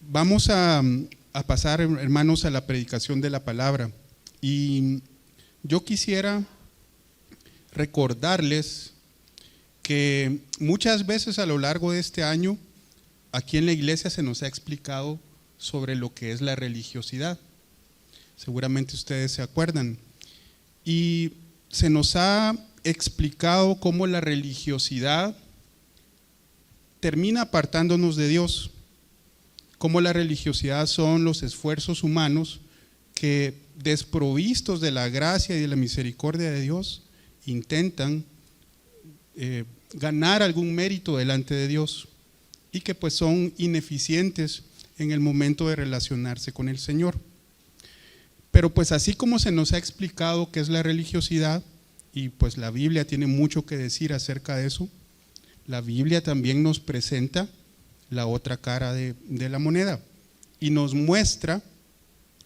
Vamos a pasar, hermanos, a la predicación de la palabra. Y yo quisiera recordarles que muchas veces a lo largo de este año, aquí en la iglesia se nos ha explicado sobre lo que es la religiosidad. Seguramente ustedes se acuerdan. Y se nos ha explicado cómo la religiosidad termina apartándonos de Dios. Cómo la religiosidad son los esfuerzos humanos que, desprovistos de la gracia y de la misericordia de Dios, intentan ganar algún mérito delante de Dios y que pues son ineficientes en el momento de relacionarse con el Señor. Pero pues así como se nos ha explicado qué es la religiosidad, y pues la Biblia tiene mucho que decir acerca de eso, la Biblia también nos presenta la otra cara de la moneda y nos muestra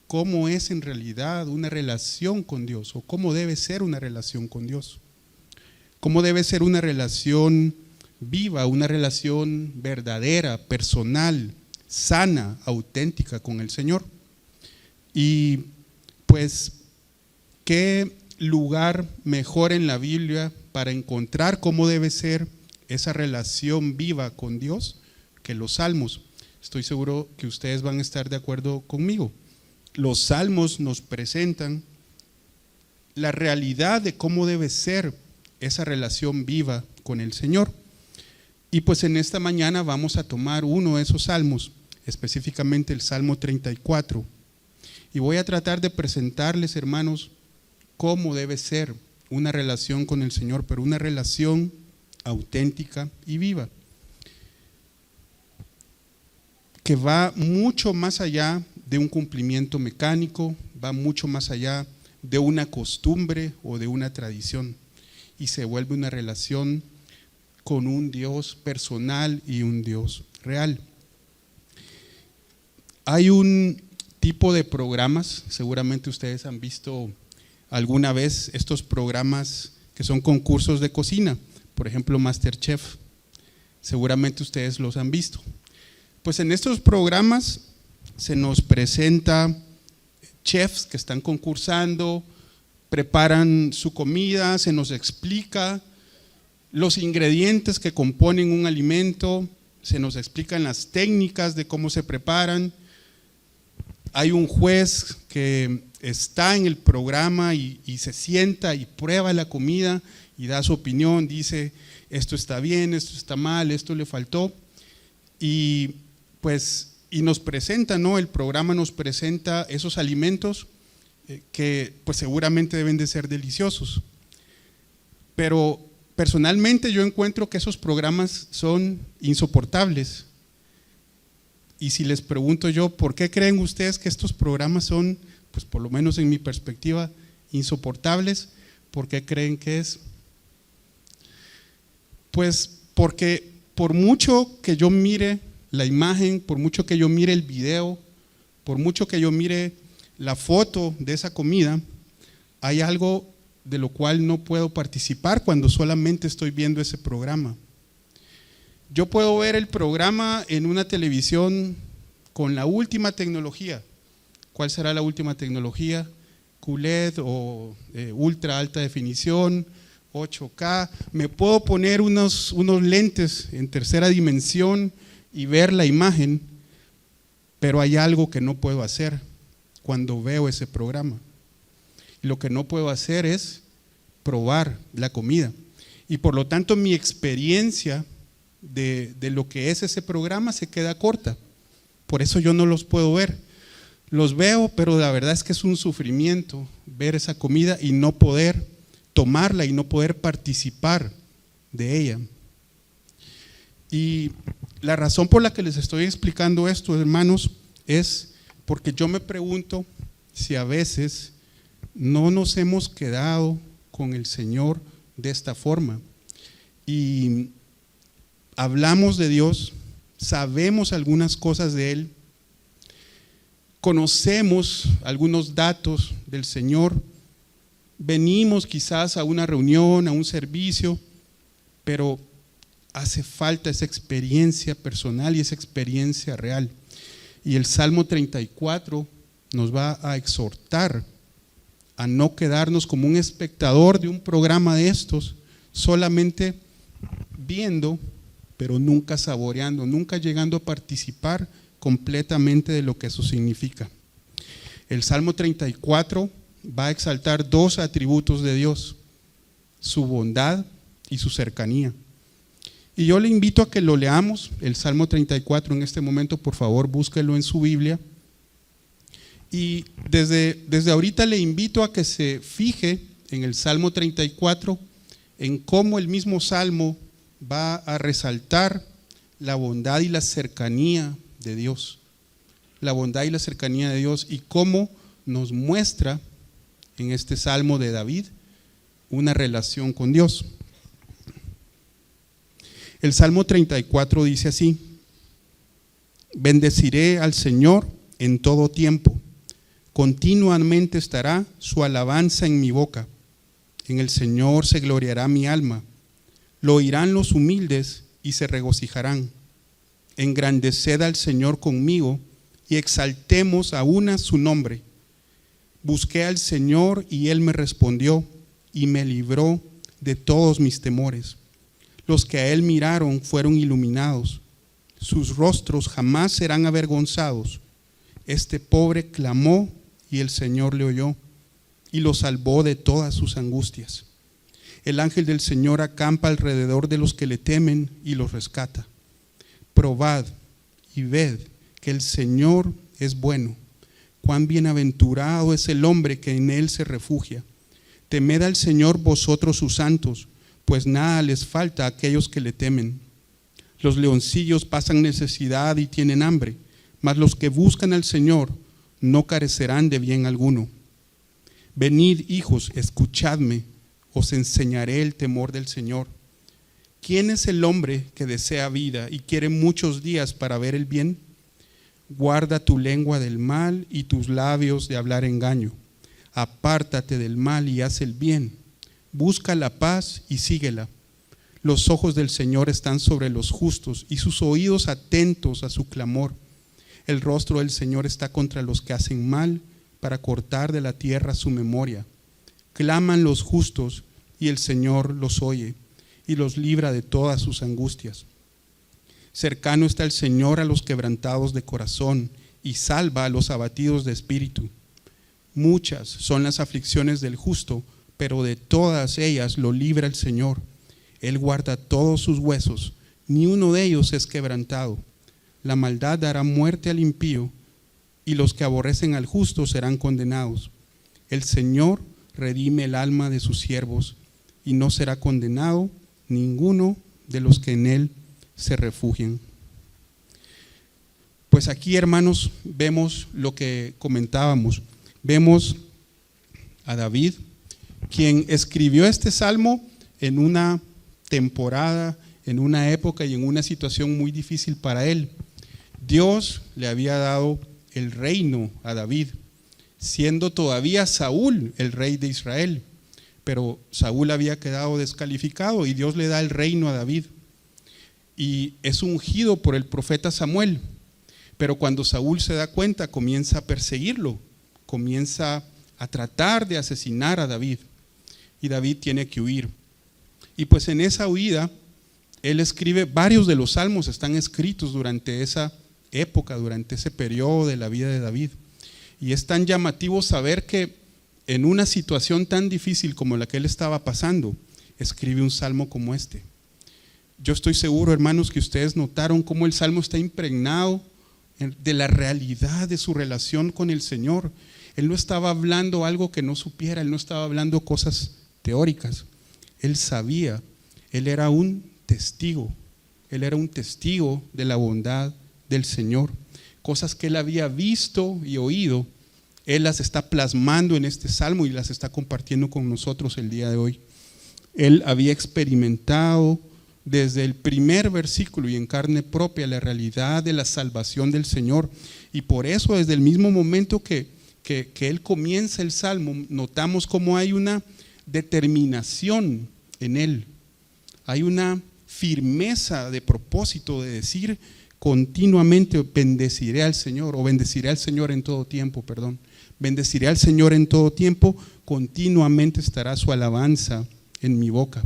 cómo es en realidad una relación con Dios, o cómo debe ser una relación con Dios, cómo debe ser una relación viva, una relación verdadera, personal, sana, auténtica con el Señor. Y pues qué lugar mejor en la Biblia para encontrar cómo debe ser esa relación viva con Dios que los salmos. Estoy seguro que ustedes van a estar de acuerdo conmigo. Los salmos nos presentan la realidad de cómo debe ser esa relación viva con el Señor. Y pues en esta mañana vamos a tomar uno de esos salmos, específicamente el Salmo 34. Y voy a tratar de presentarles, hermanos, cómo debe ser una relación con el Señor, pero una relación auténtica y viva, que va mucho más allá de un cumplimiento mecánico, va mucho más allá de una costumbre o de una tradición, y se vuelve una relación con un Dios personal y un Dios real. Hay un tipo de programas, seguramente ustedes han visto alguna vez estos programas que son concursos de cocina, por ejemplo MasterChef, seguramente ustedes los han visto. Pues en estos programas se nos presenta chefs que están concursando, preparan su comida, se nos explica los ingredientes que componen un alimento, se nos explican las técnicas de cómo se preparan. Hay un juez que está en el programa y se sienta y prueba la comida y da su opinión, dice esto está bien, esto está mal, esto le faltó, y pues nos presenta, ¿no? El programa nos presenta esos alimentos que pues seguramente deben de ser deliciosos, pero personalmente yo encuentro que esos programas son insoportables. Y si les pregunto yo, ¿por qué creen ustedes que estos programas son, pues por lo menos en mi perspectiva, insoportables? ¿Por qué creen que es? Pues porque por mucho que yo mire la imagen, por mucho que yo mire el video, por mucho que yo mire la foto de esa comida, hay algo de lo cual no puedo participar cuando solamente estoy viendo ese programa. Yo puedo ver el programa en una televisión con la última tecnología. ¿Cuál será la última tecnología? QLED o ultra alta definición, 8K. Me puedo poner unos lentes en tercera dimensión y ver la imagen, pero hay algo que no puedo hacer cuando veo ese programa. Lo que no puedo hacer es probar la comida. Y por lo tanto mi experiencia de lo que es ese programa se queda corta. Por eso yo no los puedo ver. Los veo, pero la verdad es que es un sufrimiento ver esa comida y no poder tomarla y no poder participar de ella. Y la razón por la que les estoy explicando esto, hermanos, es porque yo me pregunto si a veces no nos hemos quedado con el Señor de esta forma. Y hablamos de Dios, sabemos algunas cosas de Él, conocemos algunos datos del Señor, venimos quizás a una reunión, a un servicio, pero hace falta esa experiencia personal y esa experiencia real. Y el Salmo 34 nos va a exhortar a no quedarnos como un espectador de un programa de estos, solamente viendo, pero nunca saboreando, nunca llegando a participar completamente de lo que eso significa. El Salmo 34 va a exaltar dos atributos de Dios: su bondad y su cercanía. Y yo le invito a que lo leamos, el Salmo 34 en este momento. Por favor, búsquelo en su Biblia. Y desde ahorita le invito a que se fije en el Salmo 34, en cómo el mismo Salmo va a resaltar la bondad y la cercanía de Dios. La bondad y la cercanía de Dios, y cómo nos muestra en este Salmo de David una relación con Dios. El Salmo 34 dice así: bendeciré al Señor en todo tiempo, continuamente estará su alabanza en mi boca. En el Señor se gloriará mi alma, lo oirán los humildes y se regocijarán. Engrandeced al Señor conmigo y exaltemos a una su nombre. Busqué al Señor y Él me respondió y me libró de todos mis temores. Los que a Él miraron fueron iluminados, sus rostros jamás serán avergonzados. Este pobre clamó y el Señor le oyó y lo salvó de todas sus angustias. El ángel del Señor acampa alrededor de los que le temen y los rescata. Probad y ved que el Señor es bueno. Cuán bienaventurado es el hombre que en Él se refugia. Temed al Señor vosotros sus santos, pues nada les falta a aquellos que le temen. Los leoncillos pasan necesidad y tienen hambre, mas los que buscan al Señor no carecerán de bien alguno. Venid, hijos, escuchadme, os enseñaré el temor del Señor. ¿Quién es el hombre que desea vida y quiere muchos días para ver el bien? Guarda tu lengua del mal y tus labios de hablar engaño. Apártate del mal y haz el bien. Busca la paz y síguela. Los ojos del Señor están sobre los justos y sus oídos atentos a su clamor. El rostro del Señor está contra los que hacen mal, para cortar de la tierra su memoria. Claman los justos y el Señor los oye y los libra de todas sus angustias. Cercano está el Señor a los quebrantados de corazón y salva a los abatidos de espíritu. Muchas son las aflicciones del justo, pero de todas ellas lo libra el Señor. Él guarda todos sus huesos, ni uno de ellos es quebrantado. La maldad dará muerte al impío, y los que aborrecen al justo serán condenados. El Señor redime el alma de sus siervos, y no será condenado ninguno de los que en Él se refugian. Pues aquí, hermanos, vemos lo que comentábamos. Vemos a David, quien escribió este salmo en una temporada, en una época y en una situación muy difícil para él. Dios le había dado el reino a David, siendo todavía Saúl el rey de Israel, pero Saúl había quedado descalificado y Dios le da el reino a David y es ungido por el profeta Samuel. Pero cuando Saúl se da cuenta, comienza a perseguirlo, comienza a tratar de asesinar a David, y David tiene que huir. Y pues en esa huida él escribe varios de los salmos, están escritos durante esa época, durante ese periodo de la vida de David. Y es tan llamativo saber que en una situación tan difícil como la que él estaba pasando, escribe un salmo como este. Yo estoy seguro, hermanos, que ustedes notaron cómo el salmo está impregnado de la realidad de su relación con el Señor. Él no estaba hablando algo que no supiera, él no estaba hablando cosas teóricas. Él sabía, él era un testigo de la bondad del Señor. Cosas que él había visto y oído, él las está plasmando en este salmo y las está compartiendo con nosotros el día de hoy. Él había experimentado desde el primer versículo y en carne propia la realidad de la salvación del Señor, y por eso desde el mismo momento que él comienza el salmo, notamos cómo hay una determinación en él, hay una firmeza de propósito de decir continuamente bendeciré al Señor, o bendeciré al Señor en todo tiempo, perdón. Bendeciré al Señor en todo tiempo, continuamente estará su alabanza en mi boca.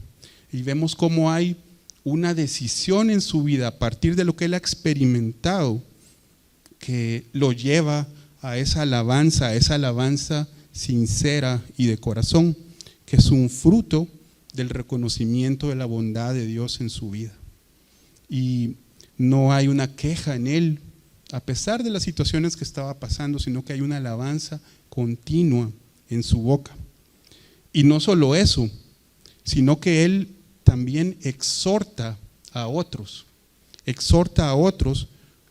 Y vemos cómo hay una decisión en su vida a partir de lo que él ha experimentado, que lo lleva a esa alabanza sincera y de corazón, que es un fruto del reconocimiento de la bondad de Dios en su vida. Y no hay una queja en él, a pesar de las situaciones que estaba pasando, sino que hay una alabanza continua en su boca. Y no solo eso, sino que él también exhorta a otros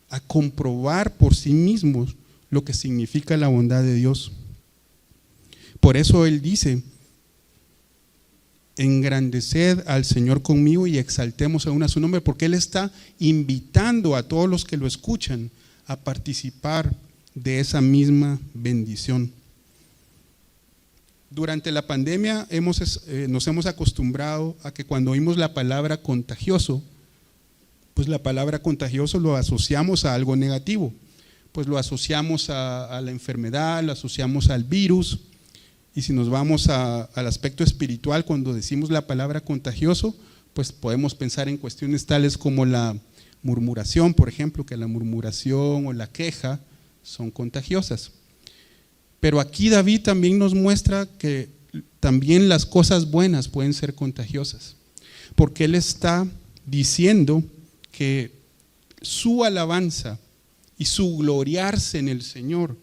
a comprobar por sí mismos lo que significa la bondad de Dios. Por eso él dice: engrandeced al Señor conmigo y exaltemos aún a su nombre, porque él está invitando a todos los que lo escuchan a participar de esa misma bendición. Durante la pandemia nos hemos acostumbrado a que cuando oímos la palabra contagioso, pues la palabra contagioso lo asociamos a algo negativo, pues lo asociamos a la enfermedad, lo asociamos al virus. Y si nos vamos al aspecto espiritual, cuando decimos la palabra contagioso, pues podemos pensar en cuestiones tales como la murmuración, por ejemplo, que la murmuración o la queja son contagiosas. Pero aquí David también nos muestra que también las cosas buenas pueden ser contagiosas, porque él está diciendo que su alabanza y su gloriarse en el Señor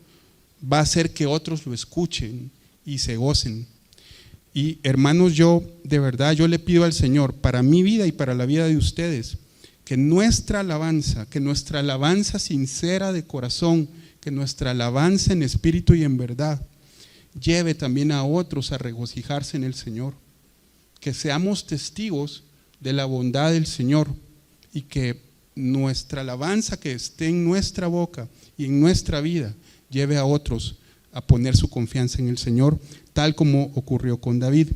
va a hacer que otros lo escuchen y se gocen. Y hermanos, yo de verdad le pido al Señor, para mi vida y para la vida de ustedes, que nuestra alabanza sincera de corazón, que nuestra alabanza en espíritu y en verdad lleve también a otros a regocijarse en el Señor, que seamos testigos de la bondad del Señor y que nuestra alabanza que esté en nuestra boca y en nuestra vida lleve a otros a poner su confianza en el Señor, tal como ocurrió con David.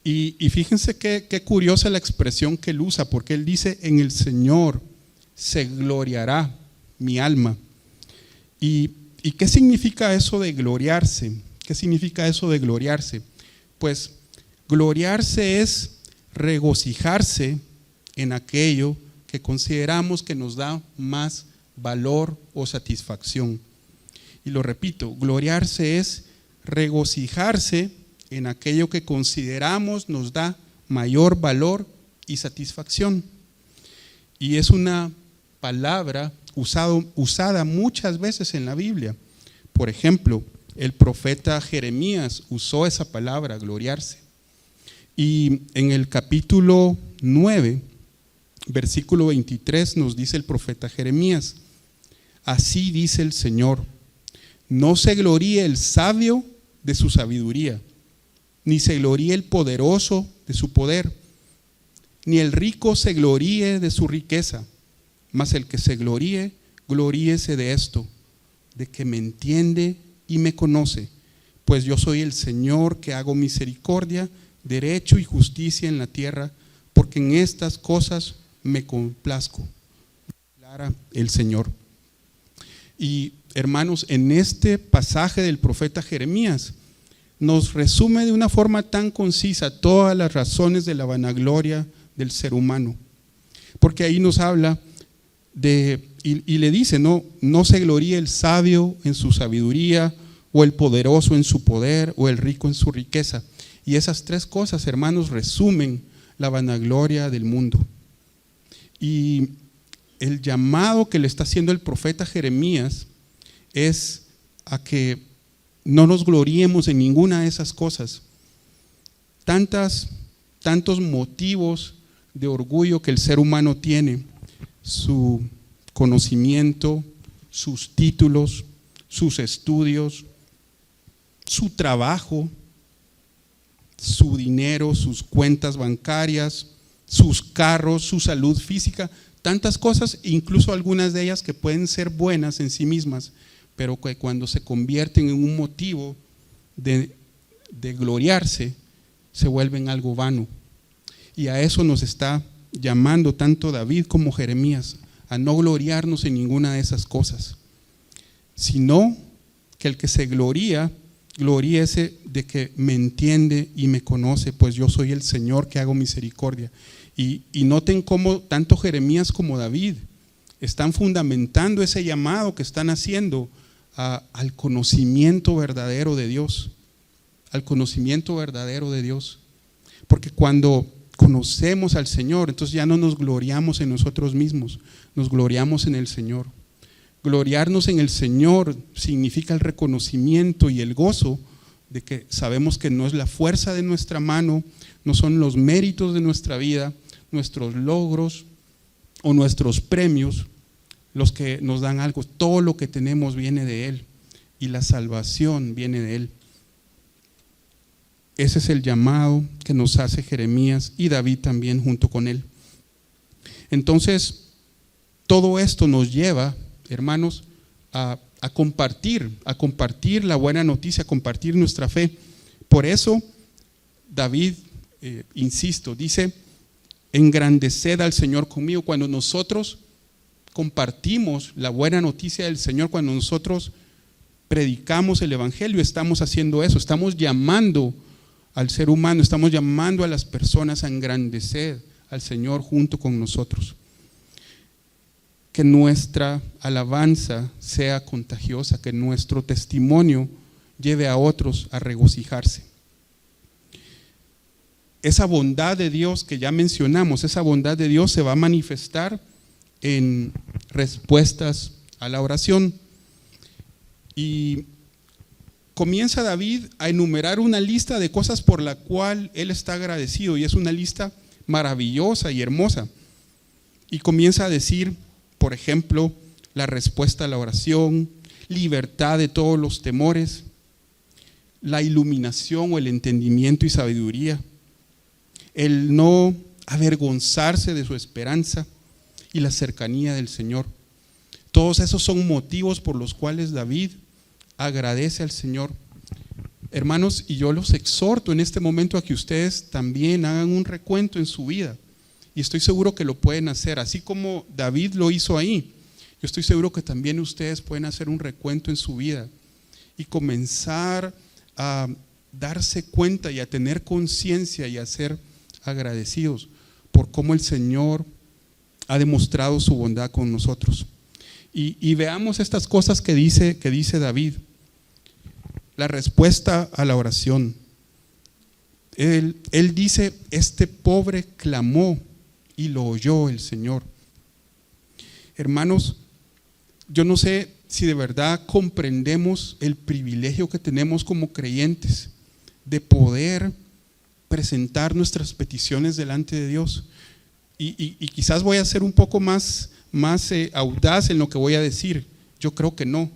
Y fíjense qué curiosa la expresión que él usa, porque él dice: en el Señor se gloriará mi alma. ¿Y qué significa eso de gloriarse? ¿Qué significa eso de gloriarse? Pues gloriarse es regocijarse en aquello que consideramos que nos da más valor o satisfacción. Y lo repito, gloriarse es regocijarse en aquello que consideramos nos da mayor valor y satisfacción. Y es una palabra usada muchas veces en la Biblia. Por ejemplo, el profeta Jeremías usó esa palabra, gloriarse. Y en el capítulo 9, versículo 23, nos dice el profeta Jeremías: así dice el Señor, no se gloríe el sabio de su sabiduría, ni se gloríe el poderoso de su poder, ni el rico se gloríe de su riqueza, mas el que se gloríe, gloríese de esto, de que me entiende y me conoce, pues yo soy el Señor que hago misericordia, derecho y justicia en la tierra, porque en estas cosas me complazco, declara el Señor. Y hermanos, en este pasaje del profeta Jeremías nos resume de una forma tan concisa todas las razones de la vanagloria del ser humano, porque ahí nos habla y le dice: no se gloríe el sabio en su sabiduría, o el poderoso en su poder, o el rico en su riqueza. Y esas tres cosas, hermanos, resumen la vanagloria del mundo. Y el llamado que le está haciendo el profeta Jeremías es a que no nos gloriemos en ninguna de esas cosas. Tantos motivos de orgullo que el ser humano tiene: su conocimiento, sus títulos, sus estudios, su trabajo, su dinero, sus cuentas bancarias, sus carros, su salud física, tantas cosas, incluso algunas de ellas que pueden ser buenas en sí mismas, pero que cuando se convierten en un motivo de gloriarse, se vuelven algo vano. Y a eso nos está llamando tanto David como Jeremías, a no gloriarnos en ninguna de esas cosas, sino que el que se gloríese de que me entiende y me conoce, pues yo soy el Señor que hago misericordia. Y noten cómo tanto Jeremías como David están fundamentando ese llamado que están haciendo al conocimiento verdadero de Dios, al conocimiento verdadero de Dios. Porque cuando conocemos al Señor, entonces ya no nos gloriamos en nosotros mismos, nos gloriamos en el Señor. Gloriarnos en el Señor significa el reconocimiento y el gozo de que sabemos que no es la fuerza de nuestra mano, no son los méritos de nuestra vida, nuestros logros o nuestros premios los que nos dan algo. Todo lo que tenemos viene de Él y la salvación viene de Él. Ese es el llamado que nos hace Jeremías y David también junto con él. Entonces, todo esto nos lleva, hermanos, a compartir la buena noticia, a compartir nuestra fe. Por eso, David, insisto, dice, engrandeced al Señor conmigo. Cuando nosotros compartimos la buena noticia del Señor, cuando nosotros predicamos el Evangelio, estamos haciendo eso, estamos llamando al ser humano, estamos llamando a las personas a engrandecer al Señor junto con nosotros. Que nuestra alabanza sea contagiosa, que nuestro testimonio lleve a otros a regocijarse. Esa bondad de Dios que ya mencionamos, esa bondad de Dios se va a manifestar en respuestas a la oración. Y comienza David a enumerar una lista de cosas por la cual él está agradecido, y es una lista maravillosa y hermosa. Y comienza a decir, por ejemplo, la respuesta a la oración, libertad de todos los temores, la iluminación o el entendimiento y sabiduría, el no avergonzarse de su esperanza y la cercanía del Señor. Todos esos son motivos por los cuales David agradece al Señor. Hermanos, y yo los exhorto en este momento a que ustedes también hagan un recuento en su vida, y estoy seguro que lo pueden hacer, así como David lo hizo ahí. Yo estoy seguro que también ustedes pueden hacer un recuento en su vida y comenzar a darse cuenta y a tener conciencia y a ser agradecidos por cómo el Señor ha demostrado su bondad con nosotros. Y veamos estas cosas que dice David. La respuesta a la oración. Él dice, este pobre clamó y lo oyó el Señor. Hermanos, yo no sé si de verdad comprendemos el privilegio que tenemos como creyentes de poder presentar nuestras peticiones delante de Dios. Y quizás voy a ser un poco más audaz en lo que voy a decir. Yo creo que no.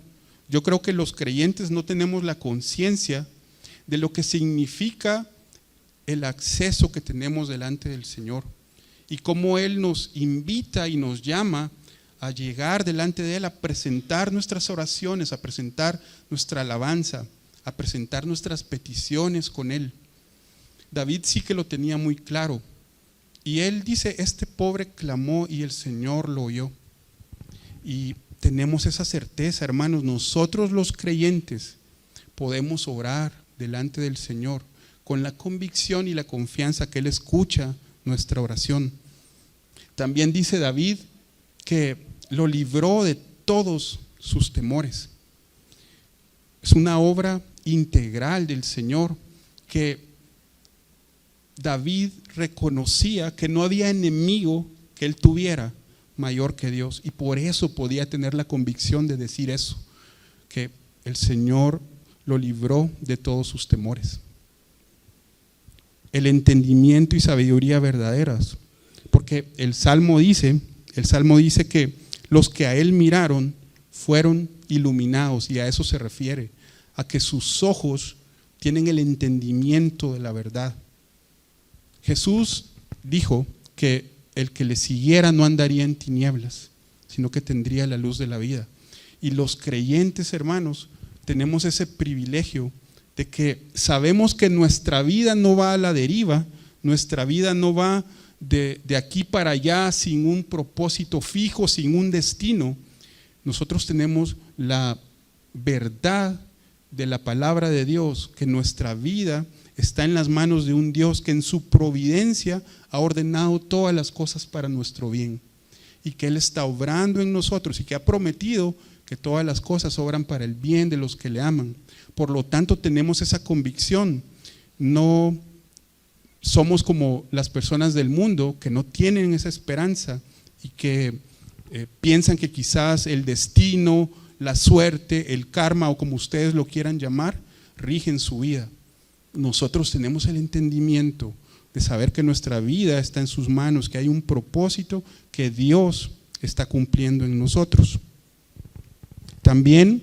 Yo creo que los creyentes no tenemos la conciencia de lo que significa el acceso que tenemos delante del Señor y cómo Él nos invita y nos llama a llegar delante de Él, a presentar nuestras oraciones, a presentar nuestra alabanza, a presentar nuestras peticiones con Él. David sí que lo tenía muy claro. Y él dice, este pobre clamó y el Señor lo oyó. Y tenemos esa certeza, hermanos, nosotros los creyentes podemos orar delante del Señor con la convicción y la confianza que Él escucha nuestra oración. También dice David que lo libró de todos sus temores. Es una obra integral del Señor que David reconocía que no había enemigo que él tuviera mayor que Dios, y por eso podía tener la convicción de decir eso, que el Señor lo libró de todos sus temores. El entendimiento y sabiduría verdaderas, porque el Salmo dice que los que a él miraron fueron iluminados, y a eso se refiere, a que sus ojos tienen el entendimiento de la verdad. Jesús dijo que el que le siguiera no andaría en tinieblas, sino que tendría la luz de la vida. Y los creyentes, hermanos, tenemos ese privilegio de que sabemos que nuestra vida no va a la deriva, nuestra vida no va de aquí para allá sin un propósito fijo, sin un destino. Nosotros tenemos la verdad de la palabra de Dios, que nuestra vida está en las manos de un Dios que en su providencia ha ordenado todas las cosas para nuestro bien, y que Él está obrando en nosotros y que ha prometido que todas las cosas obran para el bien de los que le aman. Por lo tanto, tenemos esa convicción. No somos como las personas del mundo que no tienen esa esperanza y que piensan que quizás el destino, la suerte, el karma, o como ustedes lo quieran llamar, rigen su vida. Nosotros tenemos el entendimiento de saber que nuestra vida está en sus manos, que hay un propósito que Dios está cumpliendo en nosotros. También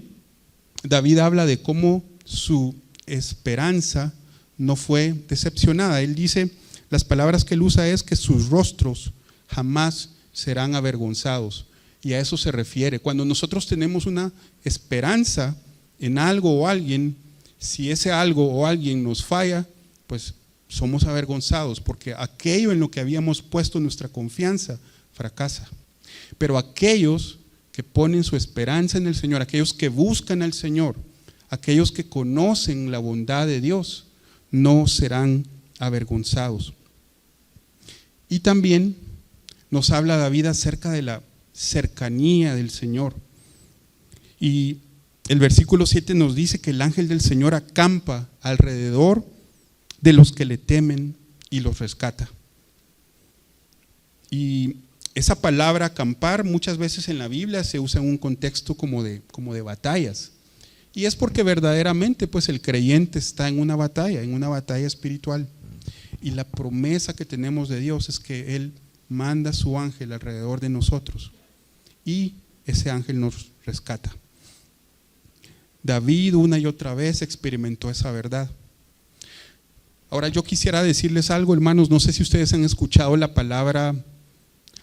David habla de cómo su esperanza no fue decepcionada. Él dice, las palabras que él usa es que sus rostros jamás serán avergonzados. Y a eso se refiere. Cuando nosotros tenemos una esperanza en algo o alguien, si ese algo o alguien nos falla, pues somos avergonzados, porque aquello en lo que habíamos puesto nuestra confianza fracasa. Pero aquellos que ponen su esperanza en el Señor, aquellos que buscan al Señor, aquellos que conocen la bondad de Dios, no serán avergonzados. Y también nos habla David acerca de la cercanía del Señor. Y el versículo 7 nos dice que el ángel del Señor acampa alrededor de los que le temen y los rescata. Y esa palabra acampar muchas veces en la Biblia se usa en un contexto como de batallas. Y es porque verdaderamente pues el creyente está en una batalla espiritual. Y la promesa que tenemos de Dios es que Él manda a su ángel alrededor de nosotros y ese ángel nos rescata. David una y otra vez experimentó esa verdad. Ahora yo quisiera decirles algo, hermanos, no sé si ustedes han escuchado la palabra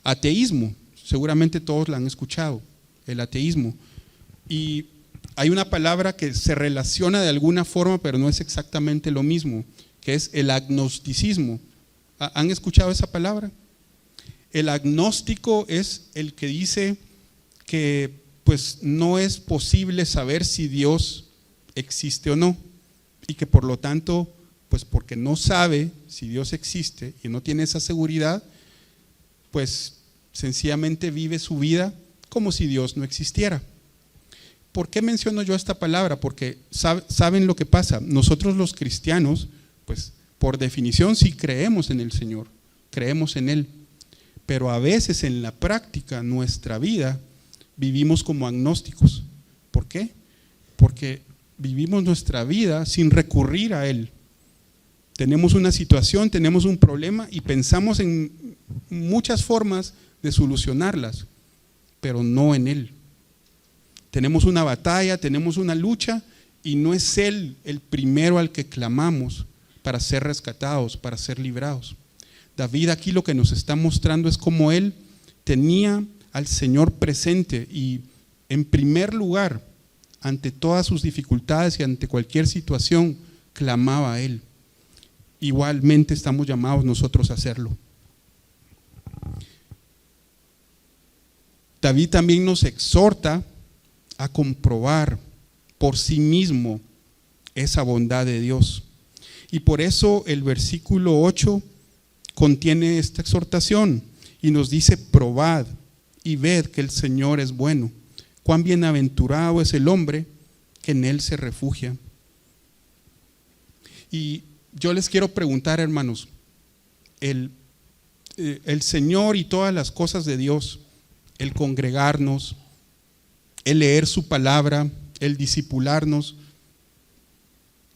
ateísmo, seguramente todos la han escuchado, el ateísmo. Y hay una palabra que se relaciona de alguna forma, pero no es exactamente lo mismo, que es el agnosticismo. ¿Han escuchado esa palabra? El agnóstico es el que dice que pues no es posible saber si Dios existe o no, y que por lo tanto, pues porque no sabe si Dios existe y no tiene esa seguridad, pues sencillamente vive su vida como si Dios no existiera. ¿Por qué menciono yo esta palabra? Porque saben lo que pasa. Nosotros los cristianos, pues por definición sí creemos en el Señor, creemos en Él, pero a veces en la práctica nuestra vida vivimos como agnósticos. ¿Por qué? Porque vivimos nuestra vida sin recurrir a Él. Tenemos una situación, tenemos un problema y pensamos en muchas formas de solucionarlas, pero no en Él. Tenemos una batalla, tenemos una lucha y no es Él el primero al que clamamos para ser rescatados, para ser librados. David aquí lo que nos está mostrando es cómo él tenía al Señor presente y en primer lugar, ante todas sus dificultades y ante cualquier situación, clamaba a Él. Igualmente estamos llamados nosotros a hacerlo. David también nos exhorta a comprobar por sí mismo esa bondad de Dios. Y por eso el versículo 8 contiene esta exhortación y nos dice: probad y ved que el Señor es bueno. Cuán bienaventurado es el hombre que en Él se refugia. Y yo les quiero preguntar, hermanos, el Señor y todas las cosas de Dios, el congregarnos, el leer su palabra, el discipularnos,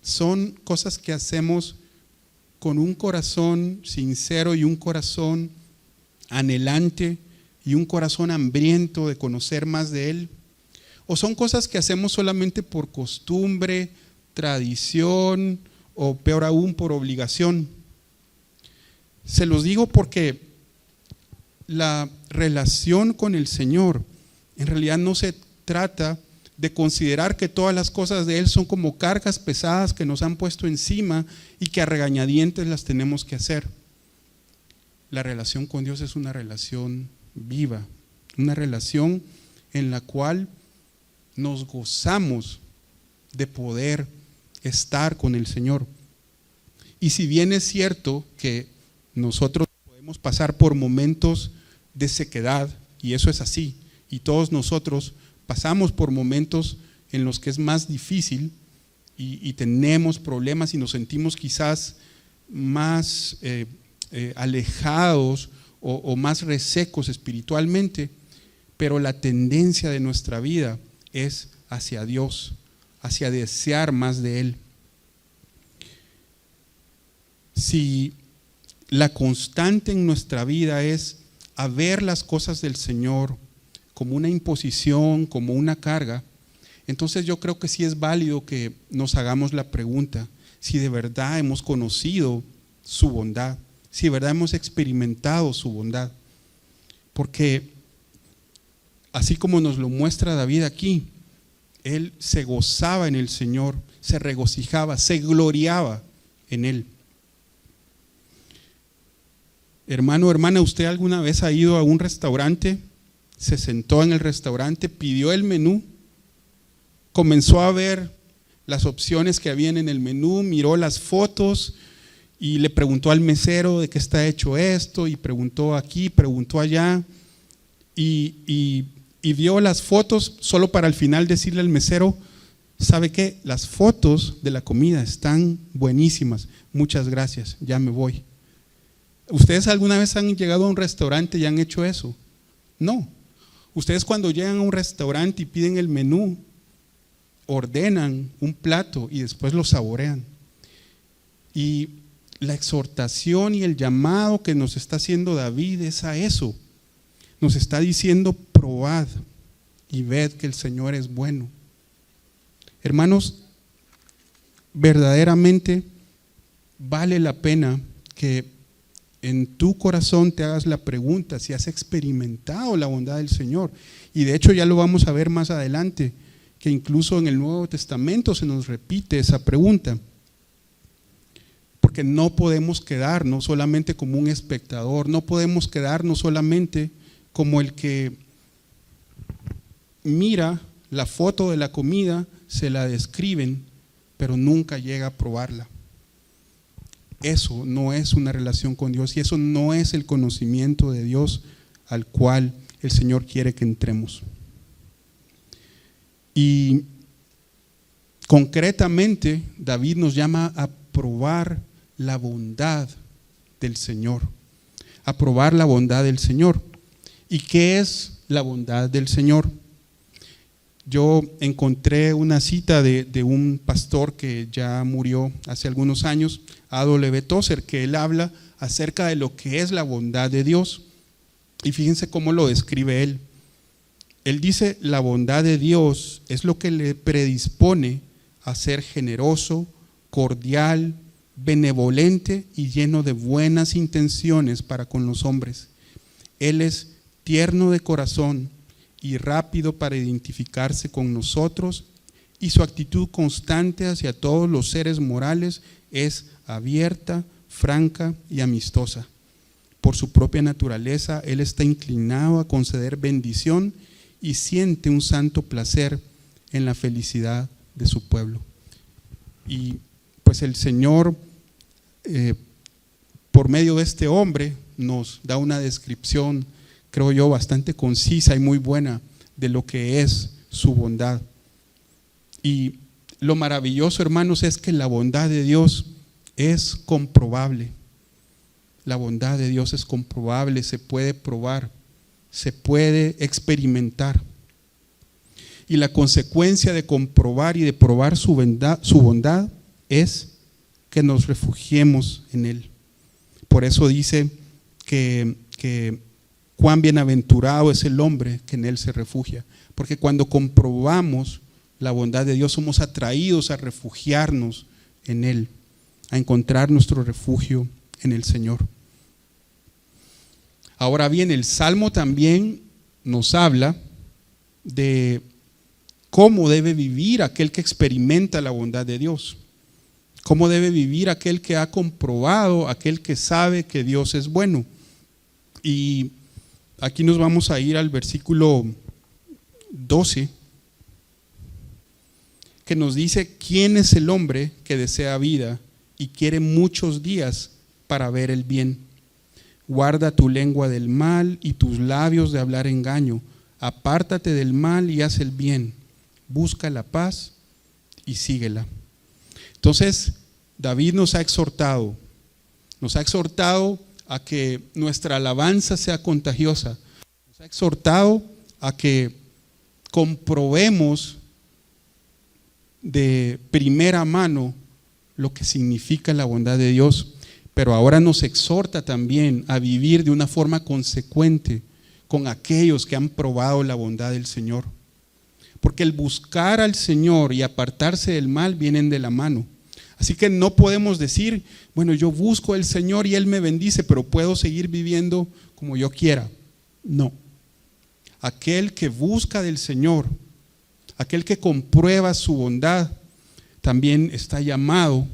son cosas que hacemos con un corazón sincero y un corazón anhelante y un corazón hambriento de conocer más de Él. ¿O son cosas que hacemos solamente por costumbre, tradición o peor aún por obligación? Se los digo porque la relación con el Señor en realidad no se trata de considerar que todas las cosas de Él son como cargas pesadas que nos han puesto encima y que a regañadientes las tenemos que hacer. la relación con Dios es una relación viva, una relación en la cual nos gozamos de poder estar con el Señor. Y si bien es cierto que nosotros podemos pasar por momentos de sequedad, y eso es así, y todos nosotros pasamos por momentos en los que es más difícil y tenemos problemas y nos sentimos quizás más alejados o más resecos espiritualmente, pero la tendencia de nuestra vida es hacia Dios, hacia desear más de Él. Si la constante en nuestra vida es a ver las cosas del Señor como una imposición, como una carga, entonces yo creo que sí es válido que nos hagamos la pregunta si de verdad hemos conocido su bondad, si de verdad hemos experimentado su bondad. Porque así como nos lo muestra David aquí, él se gozaba en el Señor, se regocijaba, se gloriaba en Él. Hermano, hermana, ¿usted alguna vez ha ido a un restaurante? Se sentó en el restaurante, pidió el menú, comenzó a ver las opciones que habían en el menú, miró las fotos y le preguntó al mesero de qué está hecho esto, y preguntó aquí, preguntó allá, y vio las fotos solo para al final decirle al mesero: ¿sabe qué? Las fotos de la comida están buenísimas, muchas gracias, ya me voy. ¿Ustedes alguna vez han llegado a un restaurante y han hecho eso? No. Ustedes cuando llegan a un restaurante y piden el menú, ordenan un plato y después lo saborean. Y la exhortación y el llamado que nos está haciendo David es a eso. Nos está diciendo: probad y ved que el Señor es bueno. Hermanos, verdaderamente vale la pena que en tu corazón te hagas la pregunta si has experimentado la bondad del Señor. Y de hecho ya lo vamos a ver más adelante, que incluso en el Nuevo Testamento se nos repite esa pregunta. Porque no podemos quedarnos solamente como un espectador, no podemos quedarnos solamente como el que mira la foto de la comida, se la describen, pero nunca llega a probarla. Eso no es una relación con Dios y eso no es el conocimiento de Dios al cual el Señor quiere que entremos. Y concretamente David nos llama a probar la bondad del Señor, a probar la bondad del Señor. ¿Y qué es la bondad del Señor? Yo encontré una cita de un pastor que ya murió hace algunos años, A.W. Tozer, que él habla acerca de lo que es la bondad de Dios. Y fíjense cómo lo describe él. Él dice: la bondad de Dios es lo que le predispone a ser generoso, cordial, benevolente y lleno de buenas intenciones para con los hombres. Él es tierno de corazón y rápido para identificarse con nosotros, y su actitud constante hacia todos los seres morales es abierta, franca y amistosa. Por su propia naturaleza, Él está inclinado a conceder bendición y siente un santo placer en la felicidad de su pueblo. Y pues el Señor, por medio de este hombre, nos da una descripción, creo yo, bastante concisa y muy buena de lo que es su bondad. Y lo maravilloso, hermanos, es que la bondad de Dios es comprobable. La bondad de Dios es comprobable, se puede probar, se puede experimentar. Y la consecuencia de comprobar y de probar su bondad es que nos refugiemos en Él. Por eso dice que cuán bienaventurado es el hombre que en Él se refugia. Porque cuando comprobamos la bondad de Dios, somos atraídos a refugiarnos en Él, a encontrar nuestro refugio en el Señor. Ahora bien, el Salmo también nos habla de cómo debe vivir aquel que experimenta la bondad de Dios. Cómo debe vivir aquel que ha comprobado, aquel que sabe que Dios es bueno. Y aquí nos vamos a ir al versículo 12, que nos dice: ¿quién es el hombre que desea vida y quiere muchos días para ver el bien? Guarda tu lengua del mal y tus labios de hablar engaño. Apártate del mal y haz el bien. Busca la paz y síguela. Entonces, David nos ha exhortado a que nuestra alabanza sea contagiosa. Nos ha exhortado a que comprobemos de primera mano lo que significa la bondad de Dios, pero ahora nos exhorta también a vivir de una forma consecuente con aquellos que han probado la bondad del Señor, porque el buscar al Señor y apartarse del mal vienen de la mano. Así que no podemos decir, bueno, yo busco al Señor y Él me bendice, pero puedo seguir viviendo como yo quiera. No. Aquel que busca del Señor, aquel que comprueba su bondad, también está llamado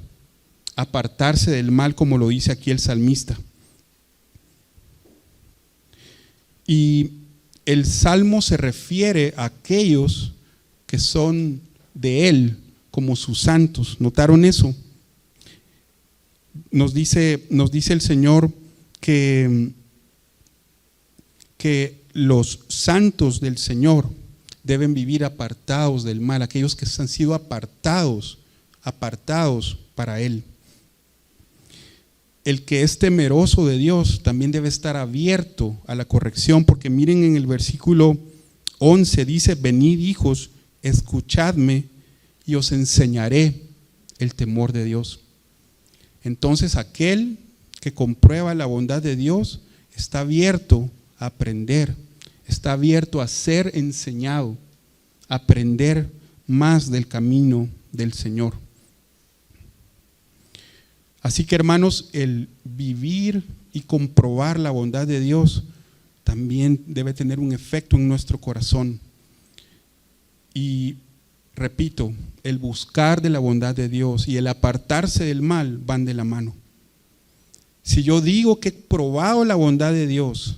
a apartarse del mal, como lo dice aquí el salmista. Y el salmo se refiere a aquellos que son de Él como sus santos. ¿Notaron eso? Nos dice el Señor que los santos del Señor deben vivir apartados del mal, aquellos que han sido apartados para Él. El que es temeroso de Dios también debe estar abierto a la corrección, porque miren en el versículo 11 dice: venid hijos, escuchadme y os enseñaré el temor de Dios. Entonces aquel que comprueba la bondad de Dios está abierto a aprender, está abierto a ser enseñado, a aprender más del camino del Señor. Así que, hermanos, el vivir y comprobar la bondad de Dios también debe tener un efecto en nuestro corazón. Y repito, el buscar de la bondad de Dios y el apartarse del mal van de la mano. Si yo digo que he probado la bondad de Dios,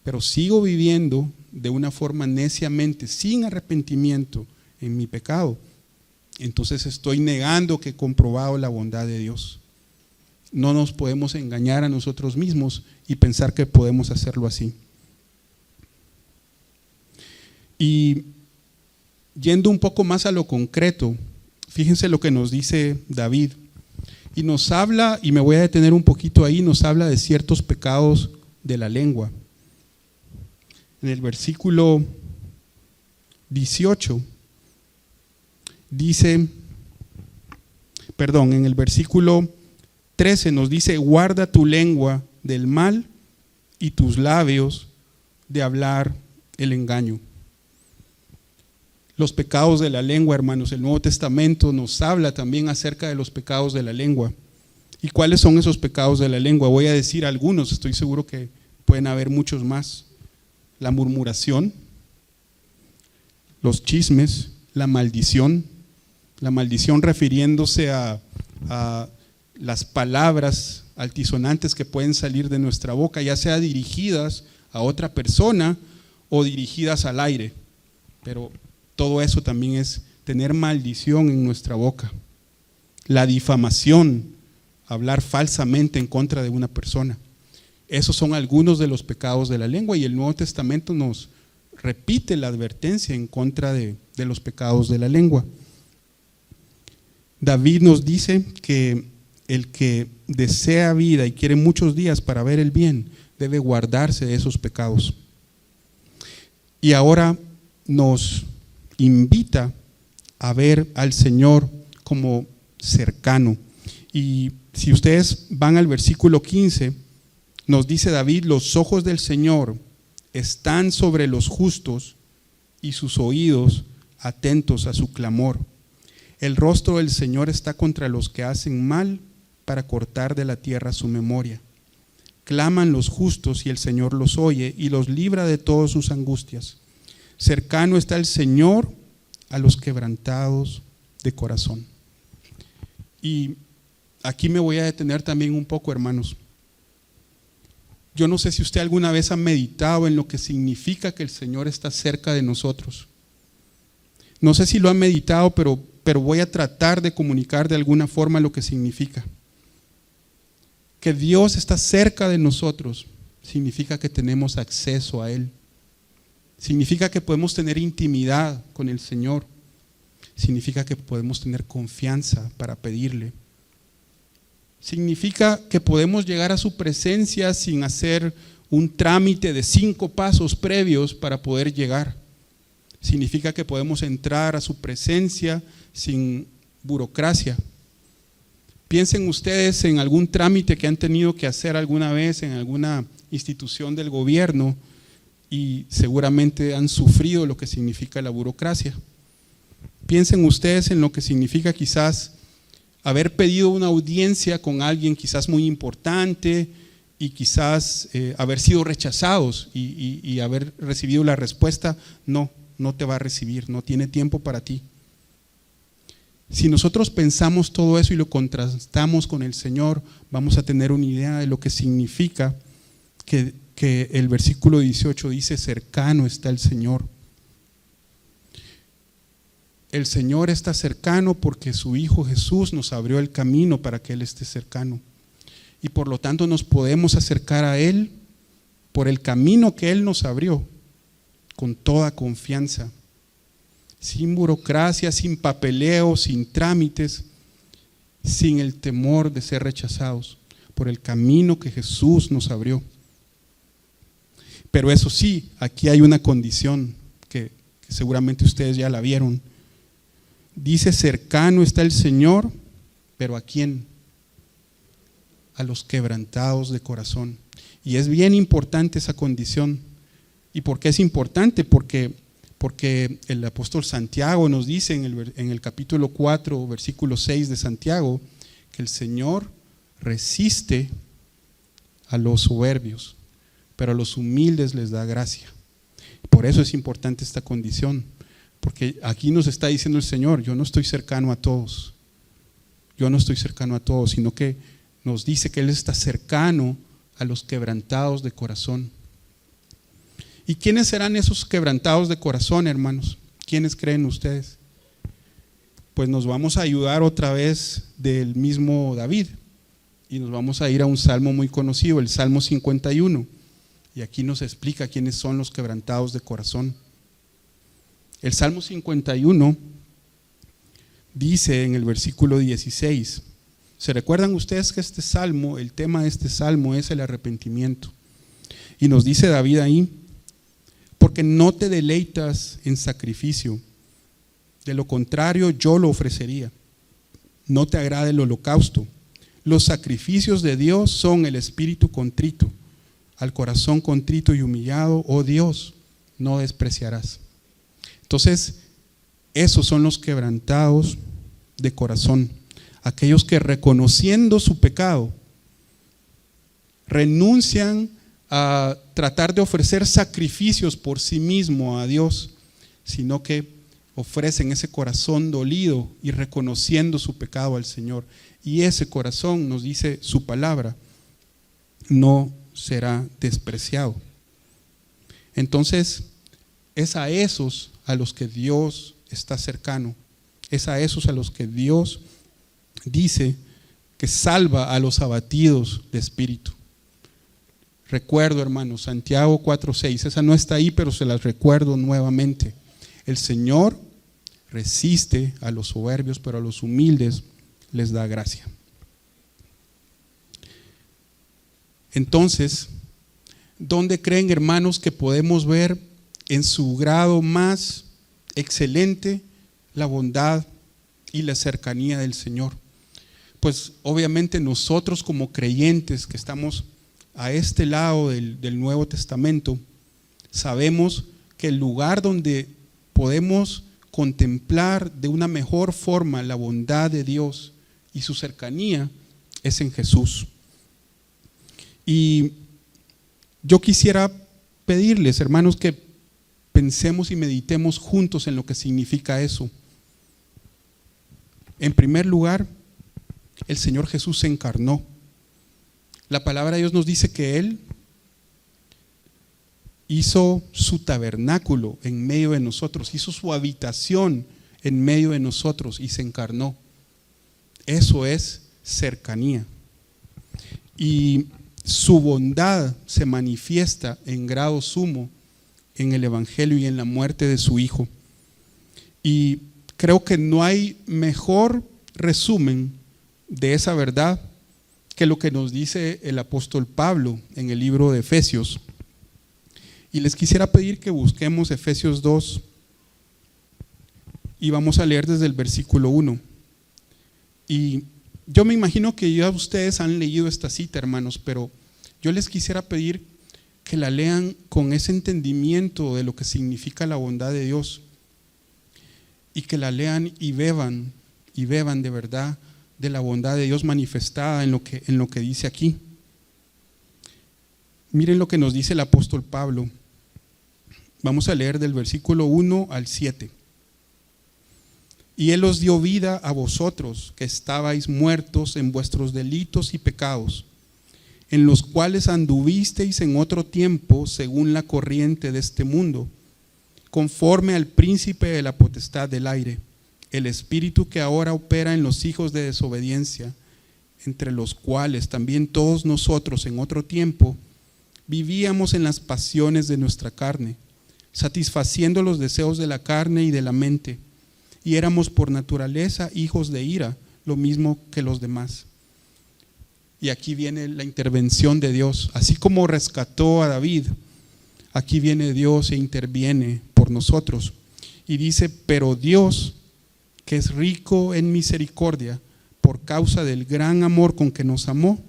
pero sigo viviendo de una forma neciamente, sin arrepentimiento en mi pecado, entonces estoy negando que he comprobado la bondad de Dios. No nos podemos engañar a nosotros mismos y pensar que podemos hacerlo así. Y yendo un poco más a lo concreto, fíjense lo que nos dice David. Y nos habla, y me voy a detener un poquito ahí, nos habla de ciertos pecados de la lengua. En el versículo 18 dice, en el versículo 13 nos dice: guarda tu lengua del mal y tus labios de hablar el engaño. Los pecados de la lengua, hermanos, el Nuevo Testamento nos habla también acerca de los pecados de la lengua. ¿Y cuáles son esos pecados de la lengua? Voy a decir algunos, estoy seguro que pueden haber muchos más. La murmuración, los chismes, la maldición refiriéndose a las palabras altisonantes que pueden salir de nuestra boca, ya sea dirigidas a otra persona o dirigidas al aire, pero todo eso también es tener maldición en nuestra boca. La difamación, hablar falsamente en contra de una persona. Esos son algunos de los pecados de la lengua, y el Nuevo Testamento nos repite la advertencia en contra de los pecados de la lengua. David nos dice que el que desea vida y quiere muchos días para ver el bien debe guardarse de esos pecados. Y ahora nos invita a ver al Señor como cercano. Y si ustedes van al versículo 15, nos dice David: los ojos del Señor están sobre los justos y sus oídos atentos a su clamor. El rostro del Señor está contra los que hacen mal, para cortar de la tierra su memoria. Claman los justos y el Señor los oye y los libra de todas sus angustias. Cercano está el Señor a los quebrantados de corazón. Y aquí me voy a detener también un poco, hermanos. Yo no sé si usted alguna vez ha meditado en lo que significa que el Señor está cerca de nosotros. No sé si lo ha meditado, pero voy a tratar de comunicar de alguna forma lo que significa. Que Dios está cerca de nosotros significa que tenemos acceso a Él. Significa que podemos tener intimidad con el Señor. Significa que podemos tener confianza para pedirle. Significa que podemos llegar a su presencia sin hacer un trámite de 5 pasos previos para poder llegar. Significa que podemos entrar a su presencia sin burocracia. Piensen ustedes en algún trámite que han tenido que hacer alguna vez en alguna institución del gobierno y seguramente han sufrido lo que significa la burocracia. Piensen ustedes en lo que significa quizás haber pedido una audiencia con alguien quizás muy importante y quizás haber sido rechazados y haber recibido la respuesta, no te va a recibir, no tiene tiempo para ti. Si nosotros pensamos todo eso y lo contrastamos con el Señor, vamos a tener una idea de lo que significa que el versículo 18 dice: cercano está el Señor. El Señor está cercano porque su Hijo Jesús nos abrió el camino para que Él esté cercano. Y por lo tanto nos podemos acercar a Él por el camino que Él nos abrió, con toda confianza, sin burocracia, sin papeleo, sin trámites, sin el temor de ser rechazados, por el camino que Jesús nos abrió. Pero eso sí, aquí hay una condición que seguramente ustedes ya la vieron. Dice: cercano está el Señor, pero ¿a quién? A los quebrantados de corazón. Y es bien importante esa condición. ¿Y por qué es importante? Porque el apóstol Santiago nos dice en el capítulo 4, versículo 6 de Santiago, que el Señor resiste a los soberbios, pero a los humildes les da gracia. Por eso es importante esta condición, porque aquí nos está diciendo el Señor: yo no estoy cercano a todos, sino que nos dice que Él está cercano a los quebrantados de corazón. ¿Y quiénes serán esos quebrantados de corazón, hermanos? ¿Quiénes creen ustedes? Pues nos vamos a ayudar otra vez del mismo David y nos vamos a ir a un salmo muy conocido, el Salmo 51. Y aquí nos explica quiénes son los quebrantados de corazón. El Salmo 51 dice en el versículo 16, ¿se recuerdan ustedes que este salmo, el tema de este salmo es el arrepentimiento? Y nos dice David ahí: porque no te deleitas en sacrificio, de lo contrario yo lo ofrecería. No te agrada el holocausto. Los sacrificios de Dios son el espíritu contrito. Al corazón contrito y humillado, oh Dios, no despreciarás. Entonces, esos son los quebrantados de corazón, aquellos que reconociendo su pecado, renuncian a tratar de ofrecer sacrificios por sí mismo a Dios, sino que ofrecen ese corazón dolido y reconociendo su pecado al Señor. Y ese corazón, nos dice su palabra, no será despreciado. Entonces, es a esos a los que Dios está cercano, es a esos a los que Dios dice que salva a los abatidos de espíritu. Recuerdo, hermanos, Santiago 4:6, esa no está ahí, pero se las recuerdo nuevamente. El Señor resiste a los soberbios, pero a los humildes les da gracia. Entonces, ¿dónde creen, hermanos, que podemos ver en su grado más excelente la bondad y la cercanía del Señor? Pues obviamente nosotros como creyentes que estamos a este lado del Nuevo Testamento, sabemos que el lugar donde podemos contemplar de una mejor forma la bondad de Dios y su cercanía es en Jesús. Y yo quisiera pedirles, hermanos, que pensemos y meditemos juntos en lo que significa eso. En primer lugar, el Señor Jesús se encarnó. La palabra de Dios nos dice que Él hizo su tabernáculo en medio de nosotros, hizo su habitación en medio de nosotros y se encarnó. Eso es cercanía. Y su bondad se manifiesta en grado sumo en el Evangelio y en la muerte de su Hijo. Y creo que no hay mejor resumen de esa verdad que lo que nos dice el apóstol Pablo en el libro de Efesios. Y les quisiera pedir que busquemos Efesios 2 y vamos a leer desde el versículo 1. Y yo me imagino que ya ustedes han leído esta cita, hermanos, pero yo les quisiera pedir que la lean con ese entendimiento de lo que significa la bondad de Dios y que la lean y beban de verdad de la bondad de Dios manifestada en lo que dice aquí. Miren lo que nos dice el apóstol Pablo. Vamos a leer del versículo 1 al 7. Y Él os dio vida a vosotros, que estabais muertos en vuestros delitos y pecados, en los cuales anduvisteis en otro tiempo según la corriente de este mundo, conforme al príncipe de la potestad del aire, el espíritu que ahora opera en los hijos de desobediencia, entre los cuales también todos nosotros en otro tiempo vivíamos en las pasiones de nuestra carne, satisfaciendo los deseos de la carne y de la mente, y éramos por naturaleza hijos de ira, lo mismo que los demás. Y aquí viene la intervención de Dios. Así como rescató a David, aquí viene Dios e interviene por nosotros. Y dice, pero Dios, que es rico en misericordia, por causa del gran amor con que nos amó,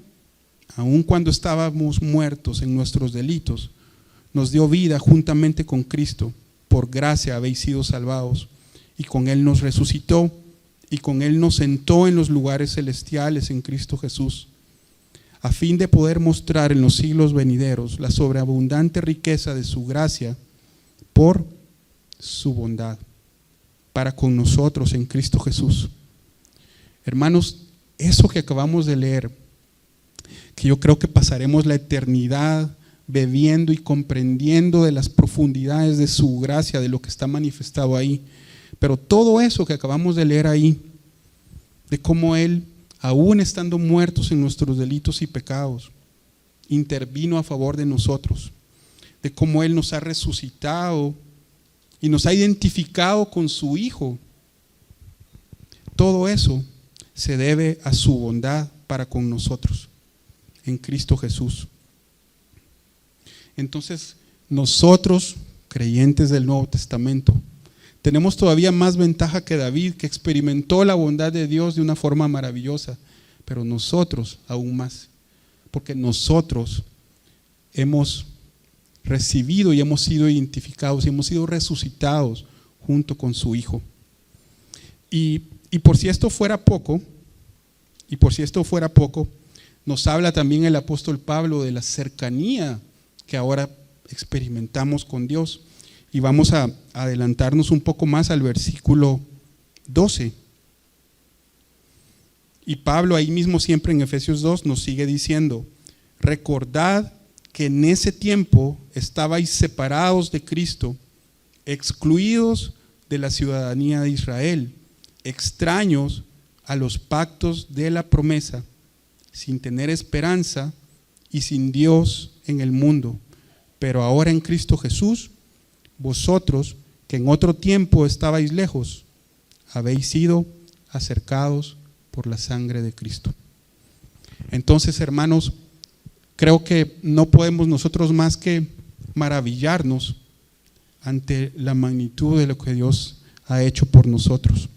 aun cuando estábamos muertos en nuestros delitos, nos dio vida juntamente con Cristo. Por gracia habéis sido salvados. Y con Él nos resucitó, y con Él nos sentó en los lugares celestiales en Cristo Jesús, a fin de poder mostrar en los siglos venideros la sobreabundante riqueza de su gracia por su bondad para con nosotros en Cristo Jesús. Hermanos, eso que acabamos de leer, que yo creo que pasaremos la eternidad bebiendo y comprendiendo de las profundidades de su gracia, de lo que está manifestado ahí. Pero todo eso que acabamos de leer ahí, de cómo Él, aún estando muertos en nuestros delitos y pecados, intervino a favor de nosotros, de cómo Él nos ha resucitado y nos ha identificado con su Hijo, todo eso se debe a su bondad para con nosotros en Cristo Jesús. Entonces, nosotros, creyentes del Nuevo Testamento, tenemos todavía más ventaja que David, que experimentó la bondad de Dios de una forma maravillosa, pero nosotros aún más, porque nosotros hemos recibido y hemos sido identificados y hemos sido resucitados junto con su Hijo. Y por si esto fuera poco, nos habla también el apóstol Pablo de la cercanía que ahora experimentamos con Dios. Y vamos a adelantarnos un poco más al versículo 12. Y Pablo ahí mismo siempre en Efesios 2 nos sigue diciendo, recordad que en ese tiempo estabais separados de Cristo, excluidos de la ciudadanía de Israel, extraños a los pactos de la promesa, sin tener esperanza y sin Dios en el mundo. Pero ahora en Cristo Jesús, vosotros, que en otro tiempo estabais lejos, habéis sido acercados por la sangre de Cristo. Entonces, hermanos, creo que no podemos nosotros más que maravillarnos ante la magnitud de lo que Dios ha hecho por nosotros.